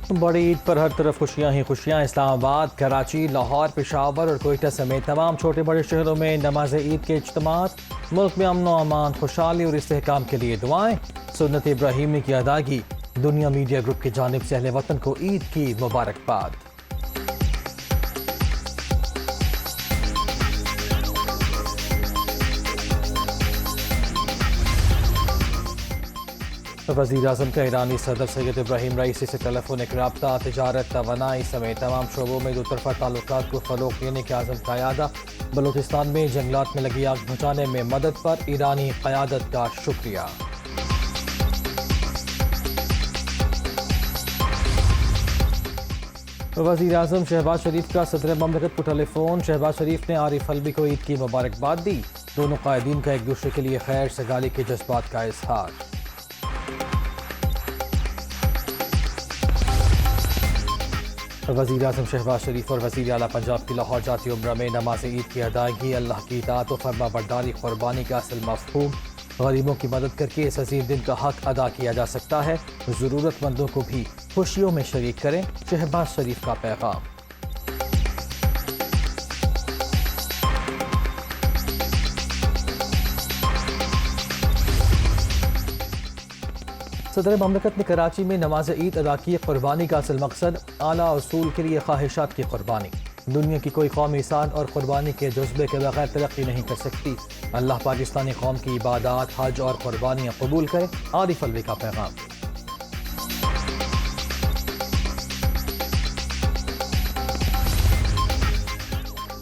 بڑی عید پر ہر طرف خوشیاں ہی خوشیاں۔ اسلام آباد، کراچی، لاہور، پشاور اور کوئٹہ سمیت تمام چھوٹے بڑے شہروں میں نماز عید کے اجتماعات۔ ملک میں امن و امان، خوشحالی اور استحکام کے لیے دعائیں۔ سنت ابراہیمی کی ادائیگی۔ دنیا میڈیا گروپ کی جانب سے اہل وطن کو عید کی مبارکباد۔ وزیر اعظم کا ایرانی صدر سید ابراہیم رئیسی سے ٹیلیفونک رابطہ۔ تجارت، توانائی سمیت تمام شعبوں میں دو طرفہ تعلقات کو فروغ دینے کے عزم کا اعادہ۔ بلوچستان میں جنگلات میں لگی آگ بجھانے میں مدد پر ایرانی قیادت کا شکریہ۔ وزیر اعظم شہباز شریف کا صدر مملکت کو ٹیلی فون۔ شہباز شریف نے عارف الوی کو عید کی مبارکباد دی۔ دونوں قائدین کا ایک دوسرے کے لیے خیر سگالی کے جذبات کا اظہار۔ وزیر اعظم شہباز شریف اور وزیر اعلیٰ پنجاب کی لاہور جاتی عمرہ میں نماز عید کی ادائیگی۔ اللہ کی اطاعت و فرما برداری قربانی کا اصل مفہوم۔ غریبوں کی مدد کر کے اس عظیم دن کا حق ادا کیا جا سکتا ہے۔ ضرورت مندوں کو بھی خوشیوں میں شریک کریں، شہباز شریف کا پیغام۔ صدر مملکت نے کراچی میں نماز عید ادا کی۔ قربانی کا اصل مقصد اعلیٰ اصول کے لیے خواہشات کی قربانی۔ دنیا کی کوئی قوم انسان اور قربانی کے جذبے کے بغیر ترقی نہیں کر سکتی۔ اللہ پاکستانی قوم کی عبادات، حج اور قربانیاں قبول کرے، عارف الوی کا پیغام۔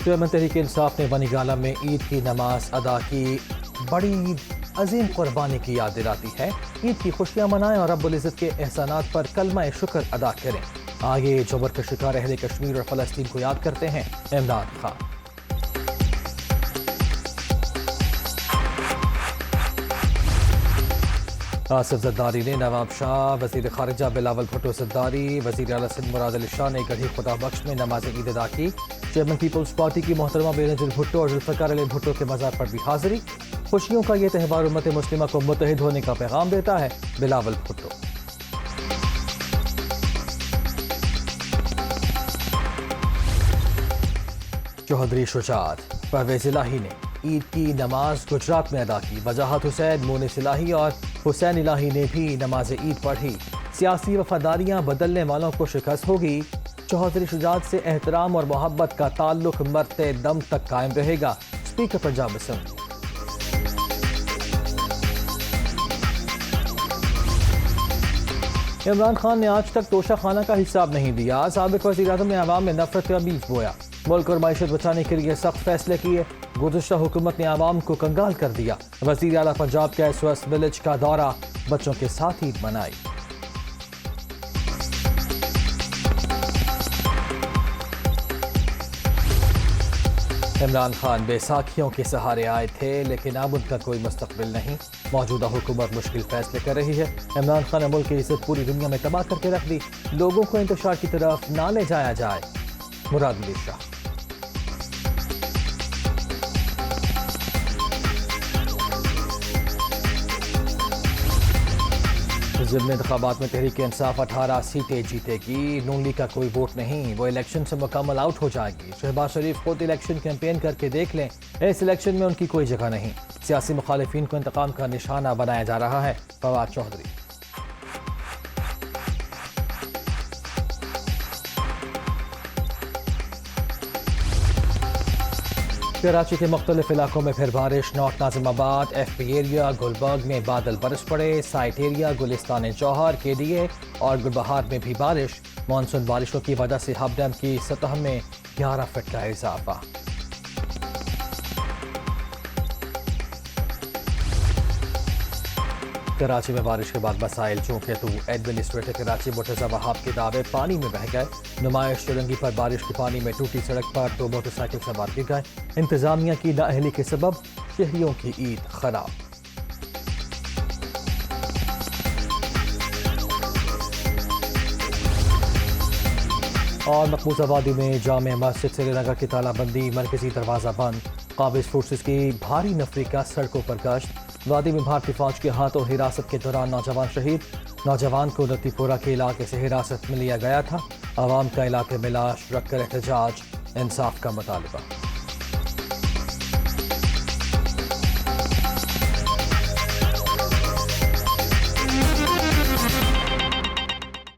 چیئرمین تحریک انصاف نے بنی گالہ میں عید کی نماز ادا کی۔ بڑی عید عظیم قربانی کی یاد دلاتی ہے۔ عید کی خوشیاں منائیں اور رب العزت کے احسانات پر کلمہ شکر ادا کریں۔ آگے جبر کا شکار اہل کشمیر اور فلسطین کو یاد کرتے ہیں عمران خان۔ آصف زرداری نے نواب شاہ، وزیر خارجہ بلاول بھٹو زرداری، وزیر اعلیٰ سندھ مراد علی شاہ نے گڑھی خدا بخش میں نماز عید ادا کی۔ چیئرمین پیپلز پارٹی کی محترمہ بے نظیر بھٹو اور ذوالفقار علی بھٹو کے مزار پر بھی حاضری۔ خوشیوں کا یہ تہوار امت مسلمہ کو متحد ہونے کا پیغام دیتا ہے، بلاول بھٹو۔ چوہدری شجاعت، پرویز الہی نے عید کی نماز گجرات میں ادا کی۔ وجاہت حسین، مونس الہی اور حسین الہی نے بھی نماز عید پڑھی۔ سیاسی وفاداریاں بدلنے والوں کو شکست ہوگی۔ چوہدری شجاعت سے احترام اور محبت کا تعلق مرتے دم تک قائم رہے گا، اسپیکر پنجاب اسمبلی۔ عمران خان نے آج تک توشہ خانہ کا حساب نہیں دیا۔ سابق وزیر اعظم نے عوام میں نفرت کا بیج بویا۔ ملک اور معیشت بچانے کے لیے سخت فیصلے کیے۔ گزشتہ حکومت نے عوام کو کنگال کر دیا۔ وزیر اعلیٰ پنجاب کا SOS ولیج کا دورہ، بچوں کے ساتھ عید منائی۔ عمران خان بیساکھیوں کے سہارے آئے تھے، لیکن اب ان کا کوئی مستقبل نہیں۔ موجودہ حکومت مشکل فیصلے کر رہی ہے۔ عمران خان نے ملک کی عزت پوری دنیا میں تباہ کر کے رکھ دی۔ لوگوں کو انتشار کی طرف نہ لے جایا جائے، مراد علی شاہ۔ ضمن انتخابات میں تحریک انصاف 18 سیٹیں جیتے گی۔ نون لیگ کا کوئی ووٹ نہیں، وہ الیکشن سے مکمل آؤٹ ہو جائے گی۔ شہباز شریف خود الیکشن کیمپین کر کے دیکھ لیں، اس الیکشن میں ان کی کوئی جگہ نہیں۔ سیاسی مخالفین کو انتقام کا نشانہ بنایا جا رہا ہے، فواد چودھری۔ کراچی کے مختلف علاقوں میں پھر بارش۔ نارتھ ناظم آباد، FP ایریا، گلبرگ میں بادل برس پڑے۔ سائٹ ایریا، گلستان جوہر، KDA اور گلبہار میں بھی بارش۔ مانسون بارشوں کی وجہ سے ہب ڈیم کی سطح میں 11 فٹ کا اضافہ۔ کراچی میں بارش کے بعد مسائل چونکہ تو ایڈمنسٹریٹر کراچی مرتضی وہاب کے دعوے پانی میں بہہ گئے۔ نمائش چرنگی پر بارش کے پانی میں ٹوٹی سڑک پر 2 موٹر سائیکل سوار گر گئے۔ انتظامیہ کی نااہلی کے سبب شہریوں کی عید خراب۔ اور مقبوضہ وادی میں جامع مسجد سری نگر کی تالہ بندی، مرکزی دروازہ بند۔ قابض فورسز کی بھاری نفری کا سڑکوں پر گشت۔ وادی میں بھارتی فوج کے ہاتھوں حراست کے دوران نوجوان شہید۔ نوجوان کو لتی پورہ کے علاقے سے حراست میں لیا گیا تھا۔ عوام کا علاقے میں لاش رکھ کر احتجاج، انصاف کا مطالبہ۔